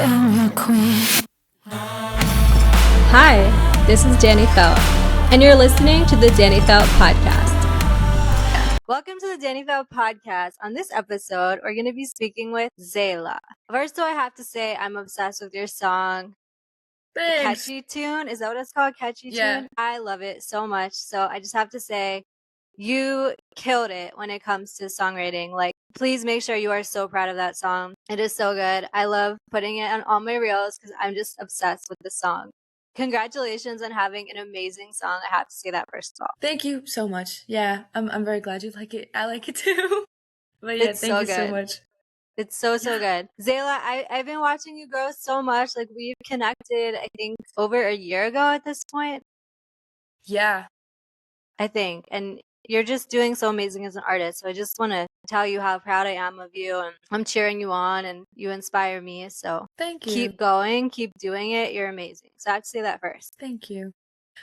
am your queen. Hi, this is Dani Felt, and you're listening to the Dani Felt Podcast. Welcome to the Dani Felt Podcast. On this episode, we're going to be speaking with Tzayla. First, though, I have to say I'm obsessed with your song. Thanks. Catchy Tune. Is that what it's called? Catchy Tune? I love it so much. So I just have to say, you killed it when it comes to songwriting. Like, please make sure you are so proud of that song. It is so good. I love putting it on all my reels because I'm just obsessed with the song. Congratulations on having an amazing song. I have to say that first of all. Thank you so much. Yeah, I'm very glad you like it. I like it too. But yeah, It's thank so you so good. much. It's so good. Tzayla, I've been watching you grow so much. Like, we've connected, I think, over a year ago at this point. Yeah. I think. And you're just doing so amazing as an artist. So I just want to tell you how proud I am of you, and I'm cheering you on, and you inspire me. So Thank you. keep going, keep doing it. You're amazing. So I have to say that first. Thank you.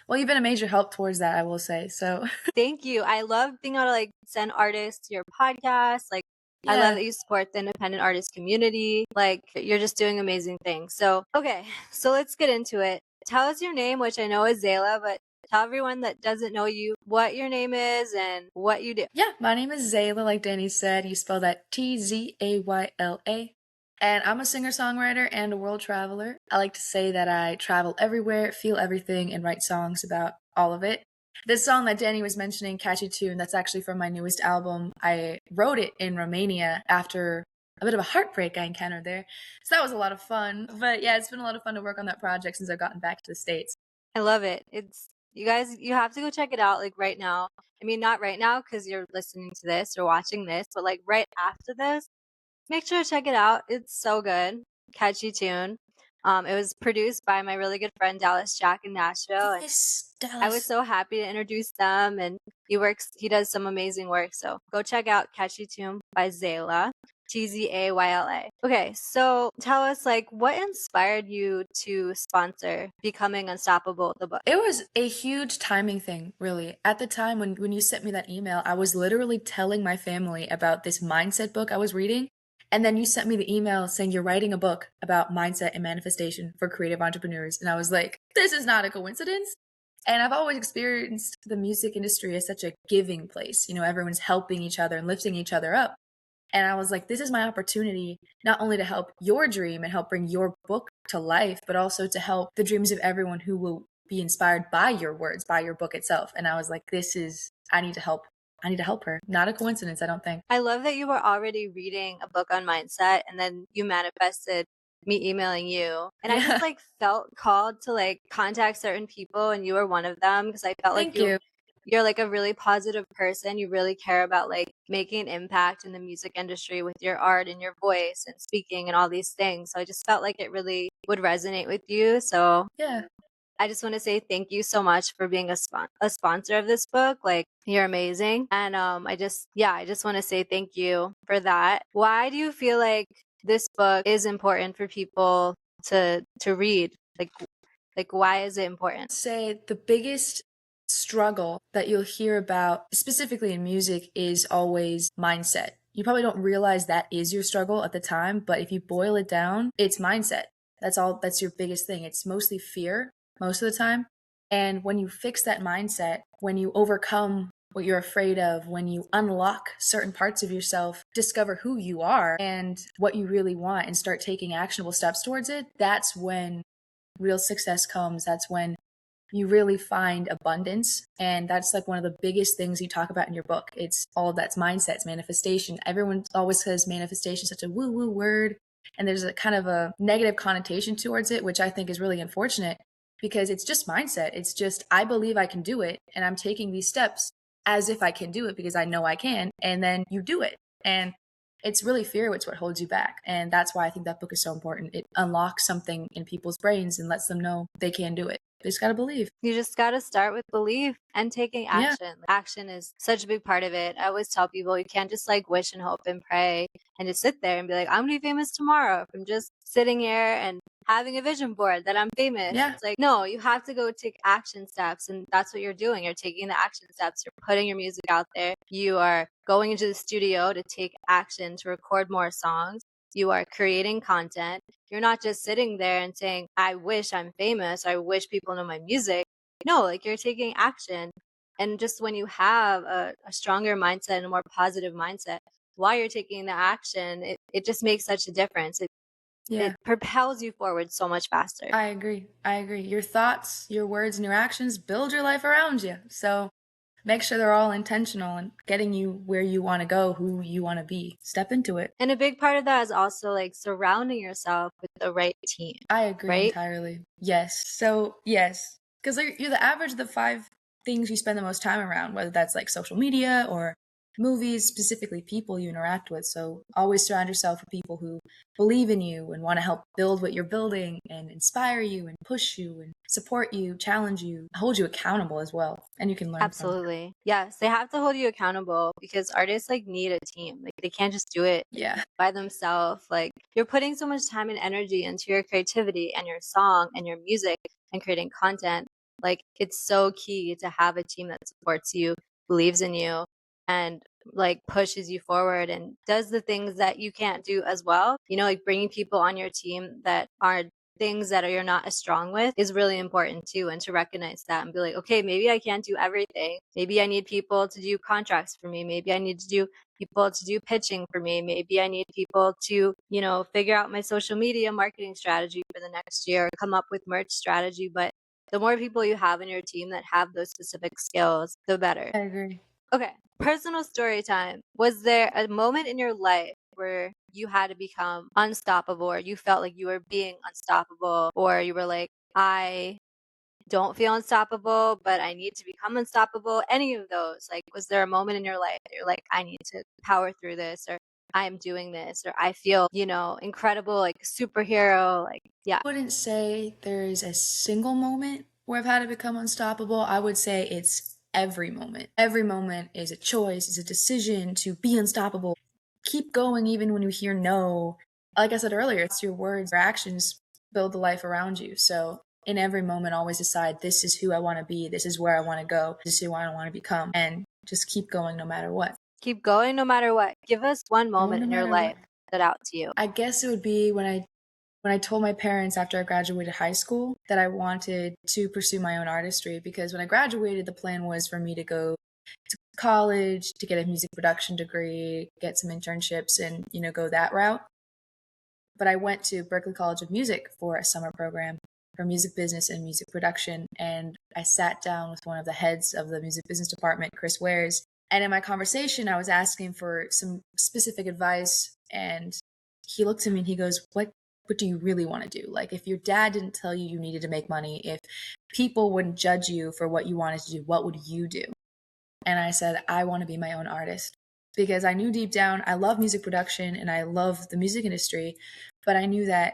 Well, you've been a major help towards that, I will say. So thank you. I love being able to like send artists to your podcast. Like, I love that you support the independent artist community. Like, you're just doing amazing things. So, okay, so let's get into it. Tell us your name, which I know is Tzayla, but tell everyone that doesn't know you what your name is and what you do. Yeah, my name is Tzayla, like Dani said. You spell that Tzayla. And I'm a singer-songwriter and a world traveler. I like to say that I travel everywhere, feel everything, and write songs about all of it. This song that Dani was mentioning, Catchy Tune, that's actually from my newest album. I wrote it in Romania after a bit of a heartbreak I encountered there. So that was a lot of fun. But yeah, it's been a lot of fun to work on that project since I've gotten back to the States. I love it. You guys, you have to go check it out like right now. I mean, not right now because you're listening to this or watching this, but like right after this, make sure to check it out. It's so good. Catchy Tune. It was produced by my really good friend Dallas Jack in Nashville. Yes, Dallas. I was so happy to introduce them, and he does some amazing work. So go check out Catchy Tune by Tzayla, Tzayla. Okay, so tell us, like, what inspired you to sponsor Becoming Unstoppable, the book? It was a huge timing thing, really. At the time when you sent me that email, I was literally telling my family about this mindset book I was reading. And then you sent me the email saying you're writing a book about mindset and manifestation for creative entrepreneurs. And I was like, this is not a coincidence. And I've always experienced the music industry as such a giving place. You know, everyone's helping each other and lifting each other up. And I was like, this is my opportunity not only to help your dream and help bring your book to life, but also to help the dreams of everyone who will be inspired by your words, by your book itself. And I was like, I need to help her. Not a coincidence, I don't think. I love that you were already reading a book on mindset and then you manifested me emailing you. And I just like felt called to like contact certain people, and you were one of them because I felt like you're like a really positive person. You really care about like making an impact in the music industry with your art and your voice and speaking and all these things. So I just felt like it really would resonate with you. So yeah. I just want to say thank you so much for being a sponsor of this book. Like, you're amazing. And I just want to say thank you for that. Why do you feel like this book is important for people to read? Like why is it important? Say the biggest struggle that you'll hear about specifically in music is always mindset. You probably don't realize that is your struggle at the time, but if you boil it down, it's mindset. That's your biggest thing. It's mostly fear most of the time. And when you fix that mindset, when you overcome what you're afraid of, when you unlock certain parts of yourself, discover who you are and what you really want and start taking actionable steps towards it, that's when real success comes. That's when you really find abundance. And that's like one of the biggest things you talk about in your book. It's all of that's mindset, it's manifestation. Everyone always says manifestation is such a woo-woo word. And there's a kind of a negative connotation towards it, which I think is really unfortunate because it's just mindset. It's just, I believe I can do it. And I'm taking these steps as if I can do it because I know I can. And then you do it. And it's really fear it's what holds you back. And that's why I think that book is so important. It unlocks something in people's brains and lets them know they can do it. They just got to believe. You just got to start with belief and taking action. Yeah. Action is such a big part of it. I always tell people you can't just like wish and hope and pray and just sit there and be like, I'm going to be famous tomorrow from just sitting here and having a vision board that I'm famous. Yeah. It's like, no, you have to go take action steps. And that's what you're doing. You're taking the action steps. You're putting your music out there. You are going into the studio to take action to record more songs. You are creating content. You're not just sitting there and saying, I wish I'm famous. I wish people know my music. No, like you're taking action. And just when you have a stronger mindset and a more positive mindset while you're taking the action, it just makes such a difference. It propels you forward so much faster. I agree. Your thoughts, your words, and your actions build your life around you. So make sure they're all intentional and getting you where you want to go, who you want to be. Step into it. And a big part of that is also like surrounding yourself with the right team. I agree right? entirely. Yes. So, yes. Because you're the average of the 5 things you spend the most time around, whether that's like social media or movies, specifically people you interact with. So always surround yourself with people who believe in you and want to help build what you're building and inspire you and push you and support you, challenge you, hold you accountable as well. And you can learn Absolutely. from Yes, they have to hold you accountable because artists like need a team. Like they can't just do it by themselves. Like you're putting so much time and energy into your creativity and your song and your music and creating content. Like it's so key to have a team that supports you, believes in you, and like pushes you forward and does the things that you can't do as well. You know, like bringing people on your team that are things that you're not as strong with is really important too. And to recognize that and be like, okay, maybe I can't do everything. Maybe I need people to do contracts for me. Maybe I need to do people to do pitching for me. Maybe I need people to, you know, figure out my social media marketing strategy for the next year, come up with merch strategy. But the more people you have in your team that have those specific skills, the better. I agree. Okay, personal story time. Was there a moment in your life where you had to become unstoppable or you felt like you were being unstoppable or you were like, I don't feel unstoppable, but I need to become unstoppable? Any of those? Like, was there a moment in your life that you're like, I need to power through this or I am doing this or I feel, you know, incredible, like superhero? Like, yeah. I wouldn't say there's a single moment where I've had to become unstoppable. I would say it's every moment. Every moment is a choice, is a decision to be unstoppable. Keep going even when you hear no. Like I said earlier, it's your words, your actions build the life around you. So in every moment, always decide this is who I want to be, this is where I want to go, this is who I want to become, and just keep going no matter what. Keep going no matter what. Give us one moment in your life that stood out to you. I guess it would be when I told my parents after I graduated high school that I wanted to pursue my own artistry, because when I graduated, the plan was for me to go to college, to get a music production degree, get some internships and, you know, go that route. But I went to Berklee College of Music for a summer program for music business and music production. And I sat down with one of the heads of the music business department, Chris Wares. And in my conversation, I was asking for some specific advice. And he looked at me and he goes, what do you really want to do? Like, if your dad didn't tell you you needed to make money, if people wouldn't judge you for what you wanted to do, what would you do? And I said, I want to be my own artist, because I knew deep down I love music production and I love the music industry. But I knew that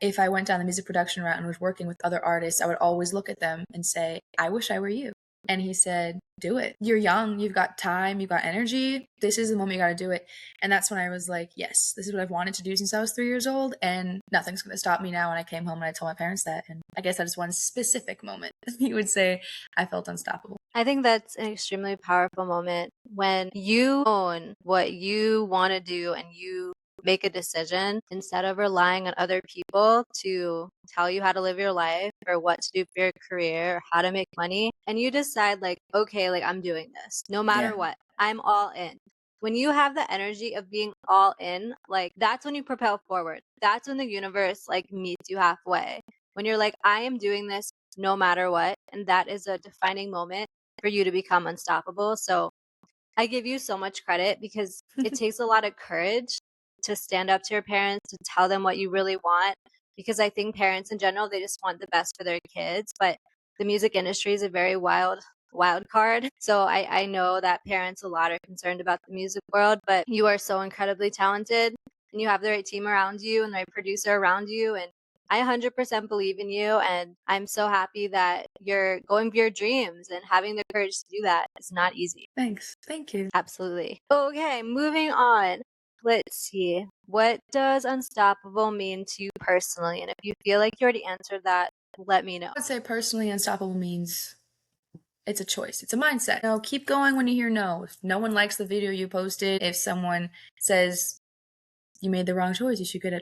if I went down the music production route and was working with other artists, I would always look at them and say, I wish I were you. And he said, do it. You're young. You've got time. You've got energy. This is the moment you got to do it. And that's when I was like, yes, this is what I've wanted to do since I was 3 years old. And nothing's going to stop me now. And I came home and I told my parents that. And I guess that is one specific moment you would say I felt unstoppable. I think that's an extremely powerful moment when you own what you want to do and you make a decision instead of relying on other people to tell you how to live your life or what to do for your career or how to make money. And you decide like, okay, like I'm doing this no matter what. I'm all in. When you have the energy of being all in, like that's when you propel forward. That's when the universe like meets you halfway. When you're like, I am doing this no matter what. And that is a defining moment for you to become unstoppable. So I give you so much credit because it takes a lot of courage to stand up to your parents, to tell them what you really want. Because I think parents in general, they just want the best for their kids. But the music industry is a very wild card. So I know that parents a lot are concerned about the music world, but you are so incredibly talented and you have the right team around you and the right producer around you. And I 100% believe in you. And I'm so happy that you're going for your dreams and having the courage to do that. It's not easy. Thanks. Thank you. Absolutely. Okay, moving on. Let's see. What does unstoppable mean to you personally? And if you feel like you already answered that, let me know. I would say personally, unstoppable means it's a choice. It's a mindset. No, keep going when you hear no. If no one likes the video you posted, if someone says you made the wrong choice. You should get a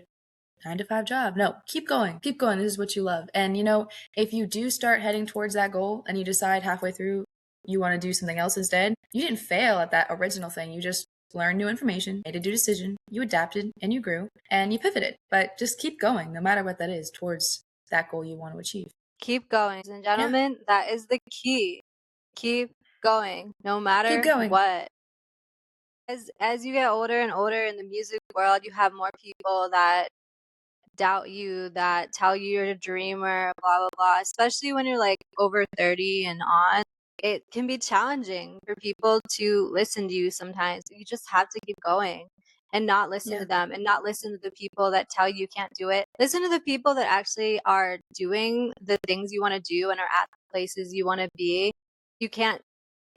9-to-5 job. No, keep going. Keep going. This is what you love. And, if you do start heading towards that goal and you decide halfway through you want to do something else instead, you didn't fail at that original thing. You just learned new information, made a new decision, you adapted and you grew and you pivoted. But just keep going, no matter what that is, towards that goal you want to achieve. Keep going. Ladies and gentlemen, that is the key. Keep going, no matter what. As you get older and older in the music world, you have more people that doubt you, that tell you you're a dreamer, blah, blah, blah. Especially when you're like over 30 and on, it can be challenging for people to listen to you sometimes. You just have to keep going and not listen to them and not listen to the people that tell you can't do it. Listen to the people that actually are doing the things you want to do and are at the places you want to be.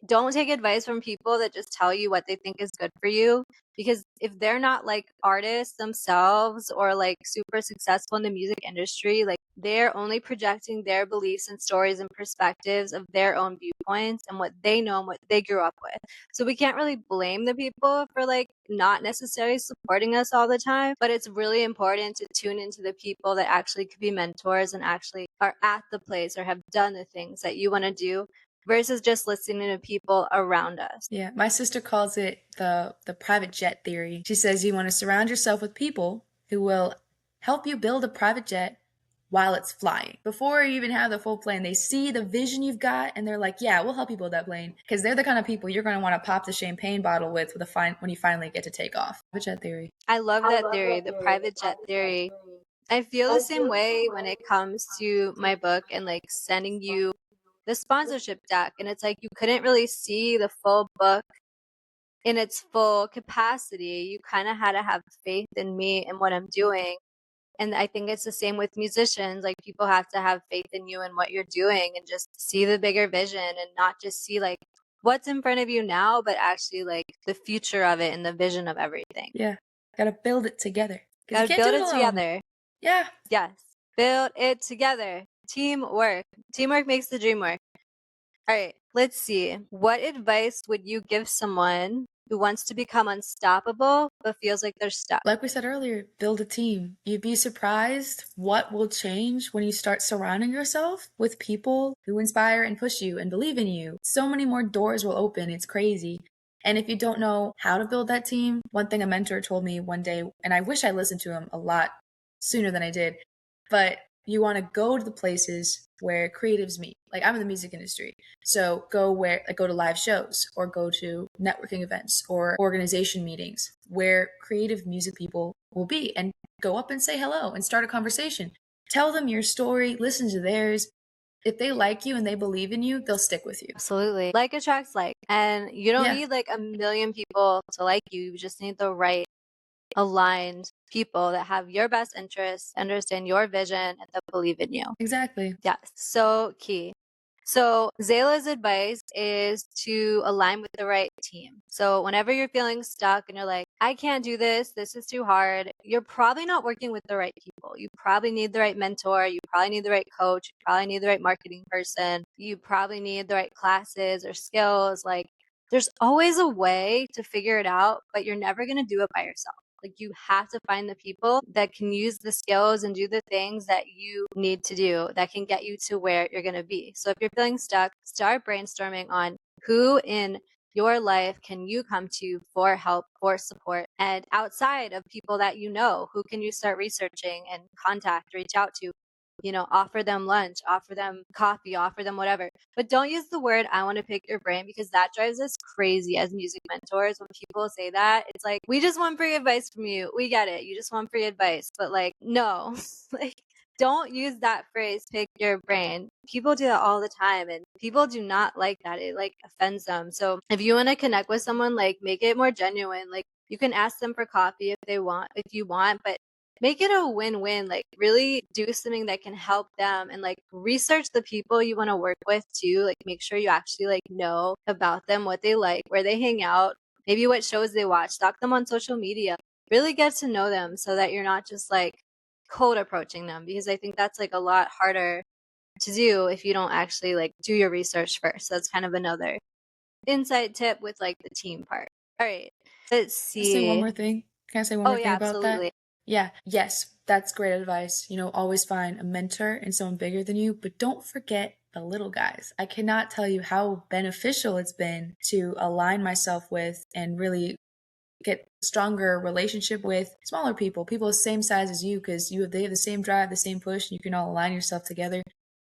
Don't take advice from people that just tell you what they think is good for you, because if they're not like artists themselves or like super successful in the music industry, like they're only projecting their beliefs and stories and perspectives of their own viewpoints and what they know and what they grew up with. So we can't really blame the people for like not necessarily supporting us all the time, but it's really important to tune into the people that actually could be mentors and actually are at the place or have done the things that you want to do, versus just listening to people around us. Yeah, my sister calls it the private jet theory. She says you want to surround yourself with people who will help you build a private jet while it's flying. Before you even have the full plane, they see the vision you've got and they're like, yeah, we'll help you build that plane, because they're the kind of people you're going to want to pop the champagne bottle with when you finally get to take off. Private jet theory. I love that theory, the private jet theory. I feel the same way when it comes to my book and like sending you the sponsorship deck, and it's like you couldn't really see the full book in its full capacity. You kind of had to have faith in me and what I'm doing. And I think it's the same with musicians. Like people have to have faith in you and what you're doing and just see the bigger vision and not just see like what's in front of you now, but actually like the future of it and the vision of everything. Yeah. Gotta build it together. Gotta build it together. Yeah. Yes. Build it together. Teamwork. Teamwork makes the dream work. All right, let's see. What advice would you give someone who wants to become unstoppable but feels like they're stuck? Like we said earlier, build a team. You'd be surprised what will change when you start surrounding yourself with people who inspire and push you and believe in you. So many more doors will open. It's crazy. And if you don't know how to build that team, one thing a mentor told me one day, and I wish I listened to him a lot sooner than I did, but you want to go to the places where creatives meet. Like I'm in the music industry. So go to live shows or go to networking events or organization meetings where creative music people will be, and go up and say hello and start a conversation. Tell them your story, listen to theirs. If they like you and they believe in you, they'll stick with you. Absolutely. Like attracts like. And you don't need like a million people to like you. You just need the right aligned people that have your best interests, understand your vision, and that believe in you. Exactly. Yes. So key. So Tzayla's advice is to align with the right team. So whenever you're feeling stuck and you're like, I can't do this, this is too hard, you're probably not working with the right people. You probably need the right mentor. You probably need the right coach. You probably need the right marketing person. You probably need the right classes or skills. Like there's always a way to figure it out, but you're never going to do it by yourself. Like you have to find the people that can use the skills and do the things that you need to do that can get you to where you're going to be. So if you're feeling stuck, start brainstorming on who in your life can you come to for help, for support, and outside of people that you know, who can you start researching and contact, reach out to, offer them lunch, offer them coffee, offer them whatever. But don't use the word, I want to pick your brain, because that drives us crazy as music mentors. When people say that, it's like, we just want free advice from you. We get it. You just want free advice. But like, no, like, don't use that phrase, pick your brain. People do that all the time and people do not like that. It like offends them. So if you want to connect with someone, like make it more genuine. Like you can ask them for coffee if you want, but make it a win-win. Like really do something that can help them, and like research the people you want to work with too. Like make sure you actually like know about them, what they like, where they hang out, maybe what shows they watch, stalk them on social media, really get to know them so that you're not just like cold approaching them, because I think that's like a lot harder to do if you don't actually like do your research first. So that's kind of another insight tip with like the team part. All right, let's see. I'll say one more thing. Can I say one Oh more thing yeah, about that? absolutely. Yeah, yes, that's great advice. You know, always find a mentor and someone bigger than you, but don't forget the little guys. I cannot tell you how beneficial it's been to align myself with and really get stronger relationship with smaller people, people the same size as you, because they have the same drive, the same push, and you can all align yourself together.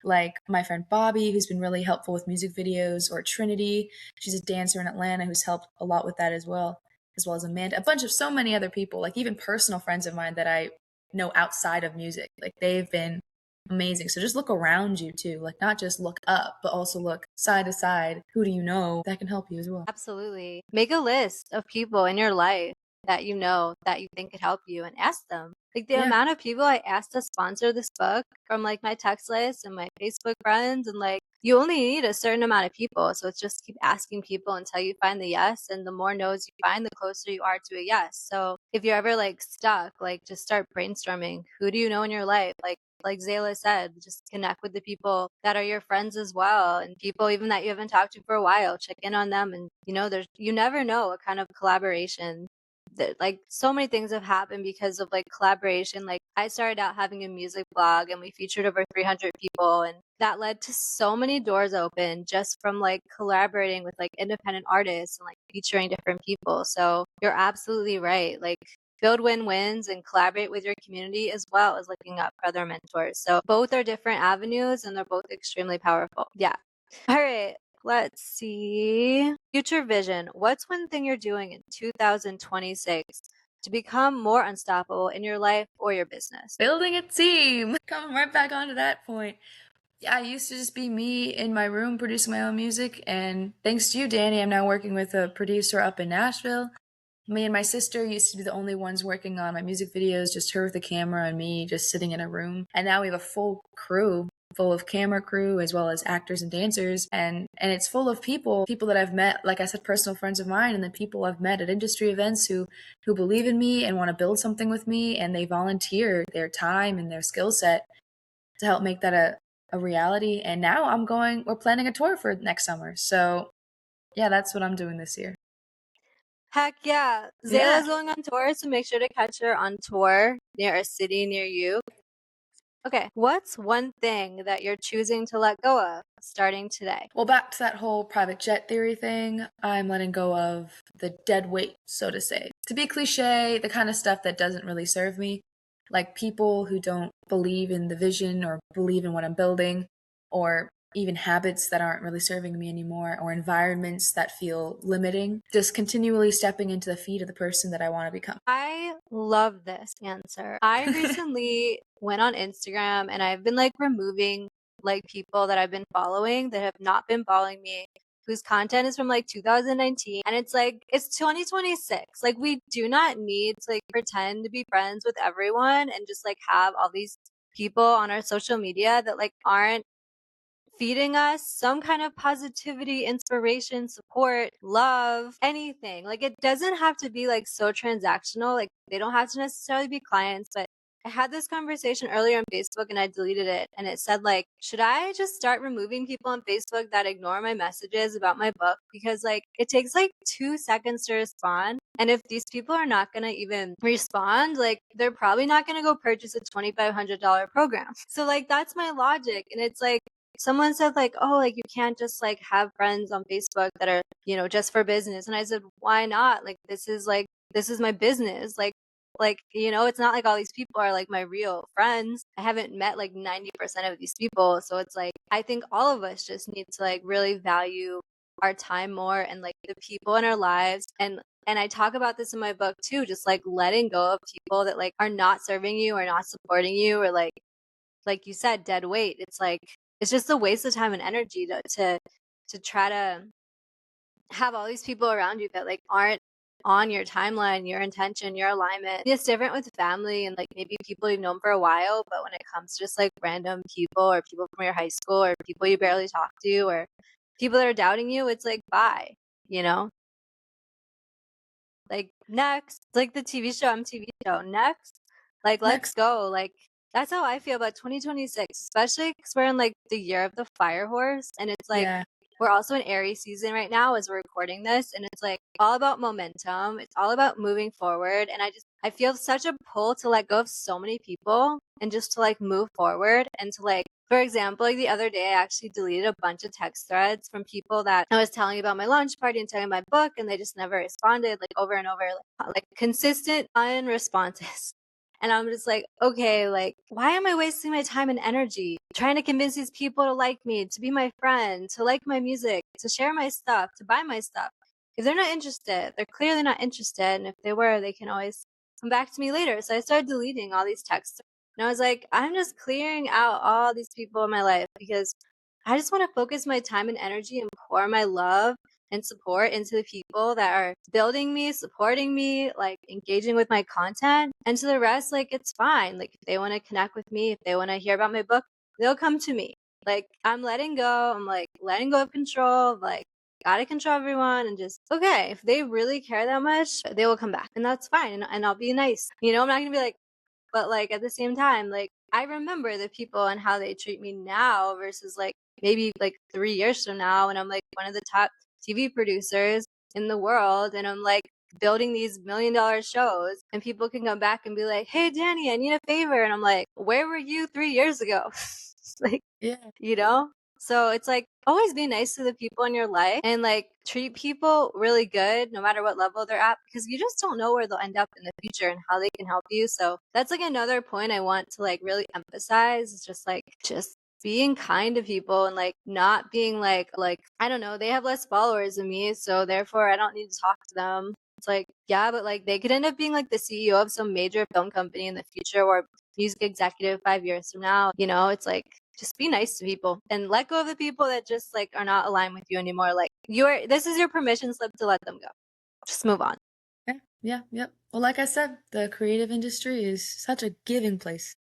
Like my friend Bobby, who's been really helpful with music videos, or Trinity, she's a dancer in Atlanta who's helped a lot with that as well as Amanda, a bunch of so many other people, like even personal friends of mine that I know outside of music. Like they've been amazing. So just look around you too, like not just look up, but also look side to side. Who do you know that can help you as well? Absolutely. Make a list of people in your life that you know that you think could help you and ask them. Like the Yeah. amount of people I asked to sponsor this book from like my text list and my Facebook friends, and like you only need a certain amount of people. So it's just keep asking people until you find the yes. And the more no's you find, the closer you are to a yes. So if you're ever like stuck, like just start brainstorming. Who do you know in your life? Like Tzayla said, just connect with the people that are your friends as well, and people even that you haven't talked to for a while. Check in on them, and you never know what kind of collaboration that, like, so many things have happened because of like collaboration. Like I started out having a music blog and we featured over 300 people, and that led to so many doors open just from like collaborating with like independent artists and like featuring different people. So you're absolutely right. Like build win-wins and collaborate with your community as well as looking up for other mentors. So both are different avenues and they're both extremely powerful. Yeah. All right. Let's see. Future vision. What's one thing you're doing in 2026 to become more unstoppable in your life or your business? Building a team. Coming right back onto that point. Yeah, I used to just be me in my room producing my own music, and thanks to you, Dani, I'm now working with a producer up in Nashville. Me and my sister used to be the only ones working on my music videos, just her with a camera and me just sitting in a room. And now we have a full crew, full of camera crew as well as actors and dancers, and it's full of people that I've met, like I said, personal friends of mine, and then people I've met at industry events who believe in me and want to build something with me, and they volunteer their time and their skill set to help make that a reality. And now we're planning a tour for next summer. So yeah, that's what I'm doing this year. Heck yeah. Yeah. Zayla's going on tour, so make sure to catch her on tour near a city near you. Okay. What's one thing that you're choosing to let go of starting today? Well, back to that whole private jet theory thing, I'm letting go of the dead weight, so to say. To be cliche, the kind of stuff that doesn't really serve me, like people who don't believe in the vision or believe in what I'm building, or even habits that aren't really serving me anymore, or environments that feel limiting. Just continually stepping into the feet of the person that I want to become. I love this answer. I recently went on Instagram and I've been like removing like people that I've been following that have not been following me, whose content is from like 2019, and it's like it's 2026. Like we do not need to like pretend to be friends with everyone and just like have all these people on our social media that like aren't feeding us some kind of positivity, inspiration, support, love, anything. Like it doesn't have to be like so transactional. Like they don't have to necessarily be clients, but I had this conversation earlier on Facebook and I deleted it, and it said like, should I just start removing people on Facebook that ignore my messages about my book? Because like it takes like 2 seconds to respond. And if these people are not going to even respond, like they're probably not going to go purchase a $2,500 program. So like that's my logic. And it's like, someone said like, oh, like you can't just like have friends on Facebook that are, just for business. And I said, why not? Like this is my business. Like, it's not like all these people are like my real friends. I haven't met like 90% of these people. So it's like, I think all of us just need to like really value our time more and like the people in our lives. And I talk about this in my book too, just like letting go of people that like are not serving you or not supporting you, or like you said, dead weight. It's like, it's just a waste of time and energy to try to have all these people around you that like aren't on your timeline, your intention, your alignment. It's different with family and like maybe people you've known for a while, but when it comes to just like random people or people from your high school or people you barely talk to or people that are doubting you, it's like bye, you know? Like next, like the TV show, MTV show, next, like let's Next. go. Like that's how I feel about 2026, especially because we're in like the year of the fire horse, and it's like Yeah. we're also in Aries season right now as we're recording this, and it's like all about momentum. It's all about moving forward. And I feel such a pull to let go of so many people and just to like move forward and to like, for example, like the other day, I actually deleted a bunch of text threads from people that I was telling about my launch party and telling my book, and they just never responded, like over and over, like consistent unresponses. And I'm just like, okay, like, why am I wasting my time and energy trying to convince these people to like me, to be my friend, to like my music, to share my stuff, to buy my stuff? If they're not interested, they're clearly not interested. And if they were, they can always come back to me later. So I started deleting all these texts. And I was like, I'm just clearing out all these people in my life because I just want to focus my time and energy and pour my love and support into the people that are building me, supporting me, like engaging with my content. And to the rest, like, it's fine. Like, if they want to connect with me, if they want to hear about my book, they'll come to me. Like, I'm letting go. I'm like letting go of control, like, gotta control everyone and just, okay, if they really care that much, they will come back. And that's fine. And I'll be nice. You know, I'm not going to be like, but like at the same time, like, I remember the people and how they treat me now versus like maybe like 3 years from now when I'm like one of the top TV producers in the world and I'm like building these $1 million shows and people can come back and be like, hey, Dani, I need a favor. And I'm like, where were you 3 years ago? Like, yeah, you know? So it's like always be nice to the people in your life and like treat people really good no matter what level they're at because you just don't know where they'll end up in the future and how they can help you. So that's like another point I want to like really emphasize is just being kind to people and like not being like I don't know, they have less followers than me, so therefore I don't need to talk to them. It's like, yeah, but like they could end up being like the CEO of some major film company in the future or music executive 5 years from now. You know, it's like just be nice to people and let go of the people that just like are not aligned with you anymore. Like this is your permission slip to let them go. Just move on. Yep. Well, like I said, the creative industry is such a giving place.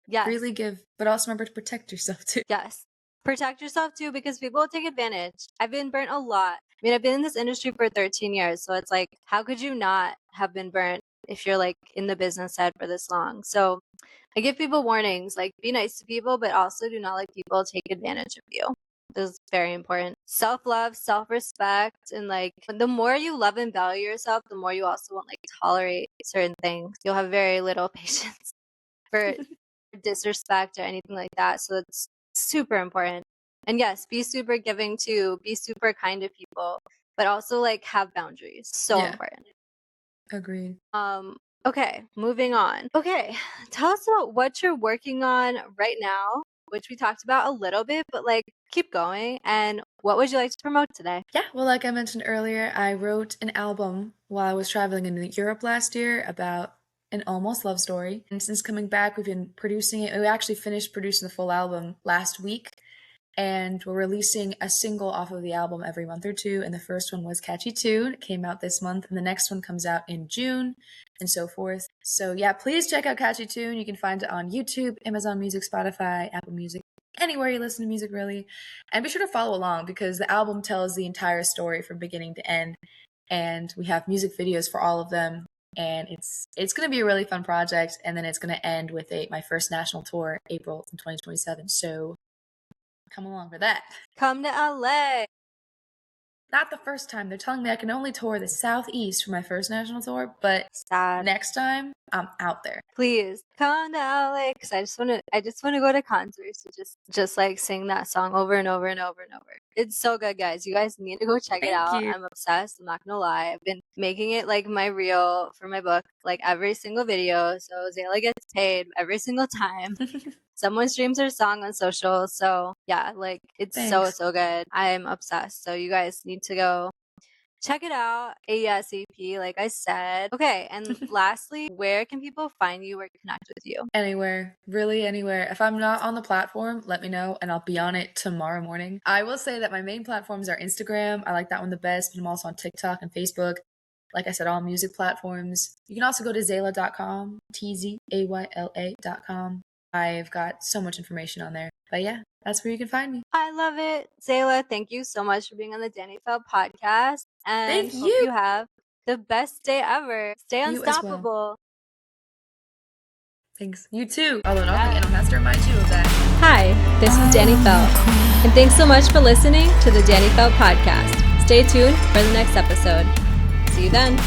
Yes. Really give, but also remember to protect yourself too. Yes. Protect yourself too because people will take advantage. I've been burnt a lot. I mean, I've been in this industry for 13 years. So it's like, how could you not have been burnt if you're like in the business side for this long? So I give people warnings, like be nice to people, but also do not let people take advantage of you. This is very important. Self-love, self-respect, and like the more you love and value yourself, the more you also won't like tolerate certain things. You'll have very little patience for disrespect or anything like that. So it's super important. And yes, be super giving too. Be super kind to people, but also like have boundaries. So important. Agreed. Okay, moving on. Okay, tell us about what you're working on right now, which we talked about a little bit, but like keep going. And what would you like to promote today? Yeah, well, like I mentioned earlier, I wrote an album while I was traveling in Europe last year about an almost love story. And since coming back, we've been producing it. We actually finished producing the full album last week. And we're releasing a single off of the album every month or two. And the first one was Catchy Tune. It came out this month. And the next one comes out in June and so forth. So yeah, please check out Catchy Tune. You can find it on YouTube, Amazon Music, Spotify, Apple Music, anywhere you listen to music really. And be sure to follow along because the album tells the entire story from beginning to end. And we have music videos for all of them. And it's going to be a really fun project. And then it's going to end with my first national tour, April in 2027. So come along for that. Come to LA. Not the first time. They're telling me I can only tour the Southeast for my first national tour, but next time I'm out there. Please come to LA because I just want to go to concerts and just like sing that song over and over and over and over. It's so good, guys. You guys need to go check it out. I'm obsessed. I'm not gonna lie. I've been making it like my reel for my book, like every single video. So Tzayla gets paid every single time. Someone streams her song on social. So yeah, like it's so good. I'm obsessed. So you guys need to go check it out ASAP, like I said. Okay, and lastly, where can people find you or connect with you? Anywhere, really anywhere. If I'm not on the platform, let me know and I'll be on it tomorrow morning. I will say that my main platforms are Instagram. I like that one the best, but I'm also on TikTok and Facebook. Like I said, all music platforms. You can also go to Tzayla.com, Tzayla.com. I've got so much information on there. But yeah, that's where you can find me. I love it. Tzayla, thank you so much for being on the Dani Felt Podcast. And hope you have the best day ever. Stay unstoppable. Well. Thanks. You too. Although I don't have to remind you of that. Hi, this is Dani Felt. And thanks so much for listening to the Dani Felt Podcast. Stay tuned for the next episode. See you then.